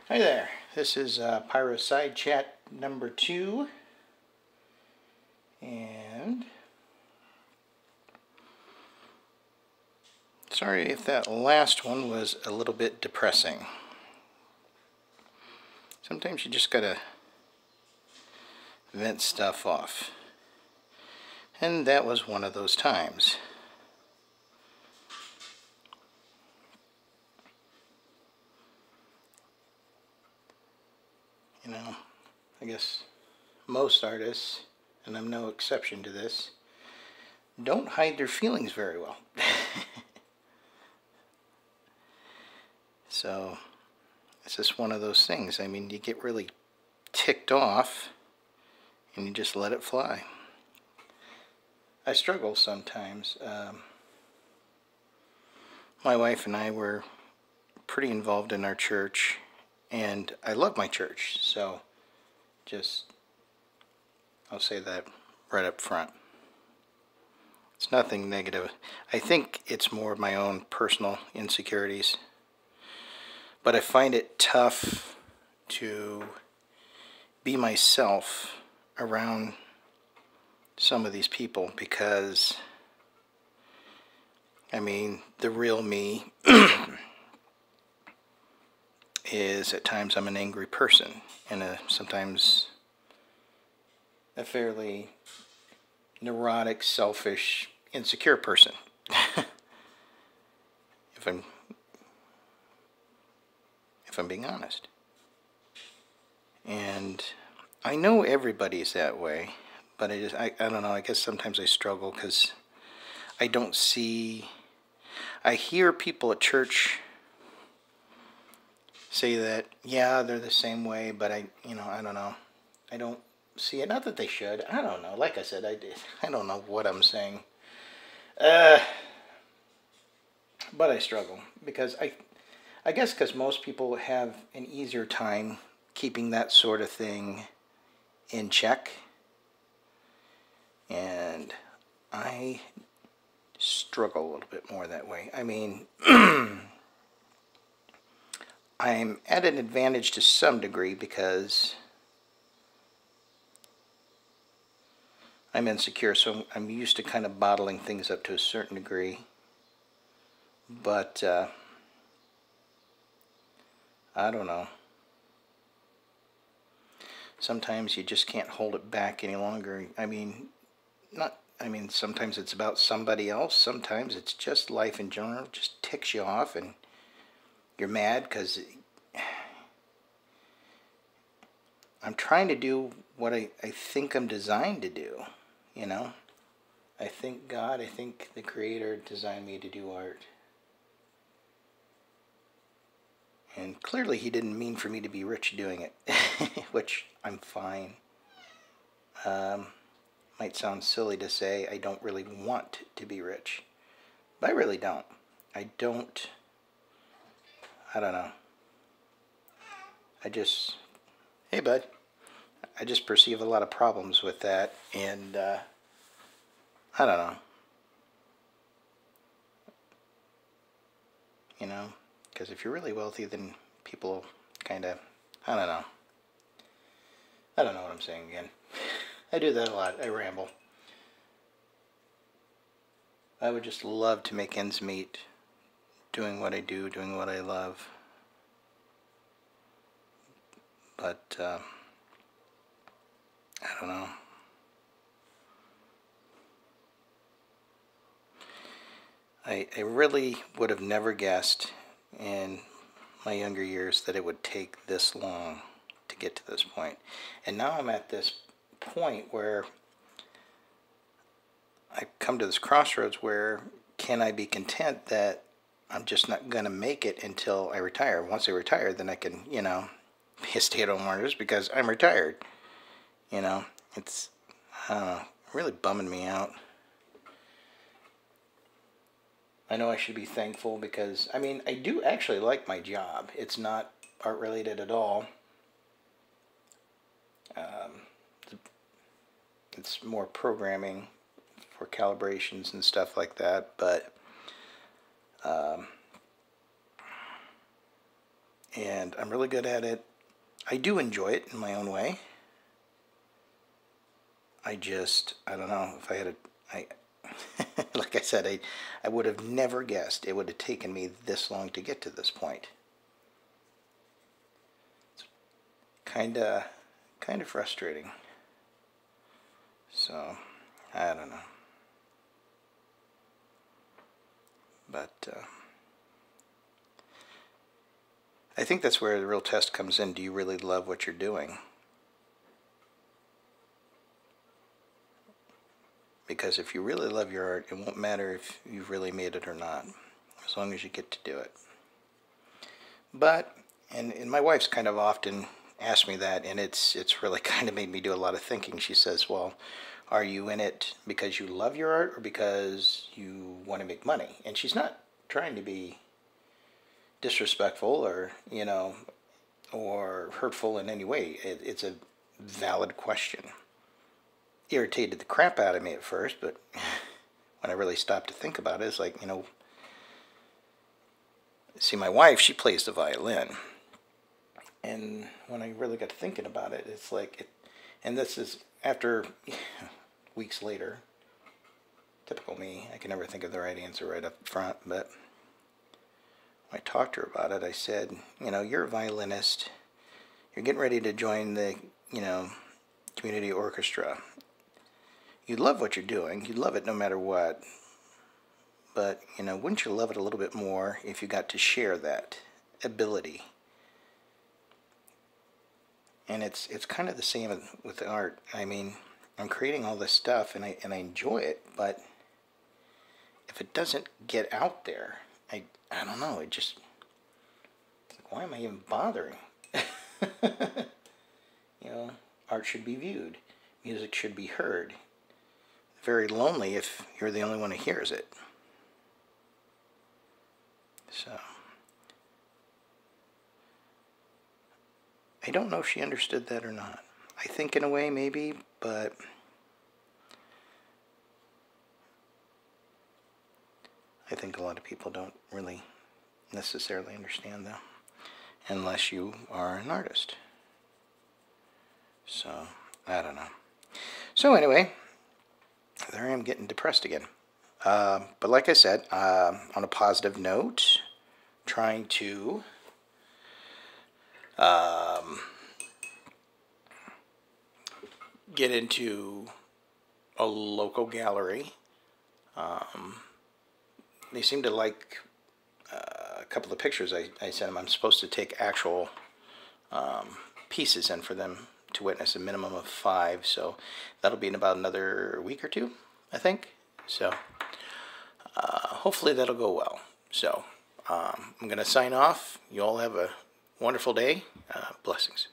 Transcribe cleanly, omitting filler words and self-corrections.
Hi there, this is Pyro Side Chat number 2, and sorry if that last one was a little bit depressing. Sometimes you just gotta vent stuff off, and that was one of those times. You know, I guess most artists, and I'm no exception to this, don't hide their feelings very well. So, it's just one of those things. I mean, you get really ticked off, and you just let it fly. I struggle sometimes. My wife and I were pretty involved in our church, and I love my church, so I'll say that right up front. It's nothing negative. I think it's more of my own personal insecurities. But I find it tough to be myself around some of these people because, I mean, the real me is at times I'm an angry person and sometimes a fairly neurotic, selfish, insecure person. if I'm being honest. And I know everybody's that way, but I don't know, I guess sometimes I struggle because I don't see, I hear people at church say that, yeah, they're the same way, but I don't know. I don't see it. Not that they should. I don't know. Like I said, I don't know what I'm saying. But I struggle because I guess because most people have an easier time keeping that sort of thing in check. And I struggle a little bit more that way. I mean, I'm at an advantage to some degree because I'm insecure, so I'm used to kind of bottling things up to a certain degree. But I don't know. Sometimes you just can't hold it back any longer. I mean, sometimes it's about somebody else. Sometimes it's just life in general. It just ticks you off and you're mad because I'm trying to do what I think I'm designed to do, you know? I think the Creator designed me to do art. And clearly he didn't mean for me to be rich doing it, which I'm fine. Might sound silly to say I don't really want to be rich, but I really don't. I don't know. Hey bud, I just perceive a lot of problems with that, and I don't know. You know? Because if you're really wealthy, then people kind of, I don't know. I don't know what I'm saying again. I do that a lot. I ramble. I would just love to make ends meet doing what I do, doing what I love. But, I don't know. I really would have never guessed in my younger years that it would take this long to get to this point. And now I'm at this point where I've come to this crossroads where can I be content that I'm just not going to make it until I retire. Once I retire, then I can, be a stay-at-home artist because I'm retired. It's, I don't know, really bumming me out. I know I should be thankful because, I do actually like my job. It's not art related at all. It's more programming for calibrations and stuff like that, but and I'm really good at it. I do enjoy it in my own way. I don't know, if I had like I said, I would have never guessed it would have taken me this long to get to this point. It's kind of frustrating. So, I don't know. But I think that's where the real test comes in. Do you really love what you're doing? Because if you really love your art, it won't matter if you've really made it or not, as long as you get to do it. But, and my wife's kind of often asked me that, and it's really kind of made me do a lot of thinking. She says, well, are you in it because you love your art or because you want to make money? And she's not trying to be disrespectful or, you know, or hurtful in any way. It's a valid question. Irritated the crap out of me at first, but when I really stopped to think about it, it's like, you know, see, my wife, she plays the violin, and when I really got to thinking about it, it's like, and this is after weeks later. Typical me, I can never think of the right answer right up front, but when I talked to her about it, I said, you know, you're a violinist, you're getting ready to join the, you know, community orchestra. You love what you're doing, you love it no matter what, but, you know, wouldn't you love it a little bit more if you got to share that ability? And it's kind of the same with the art. I mean, I'm creating all this stuff and I enjoy it, but if it doesn't get out there, I don't know, it's like, why am I even bothering? You know, art should be viewed, music should be heard. Very lonely if you're the only one who hears it. So, I don't know if she understood that or not. I think in a way maybe, but I think a lot of people don't really necessarily understand though, unless you are an artist. So, I don't know. So anyway, there I am getting depressed again. But like I said, on a positive note, trying to get into a local gallery. They seem to like a couple of pictures I sent them. I'm supposed to take actual pieces in for them to witness, a minimum of 5, so that'll be in about another week or 2, I think. So hopefully that'll go well. So I'm going to sign off. You all have a wonderful day. Blessings.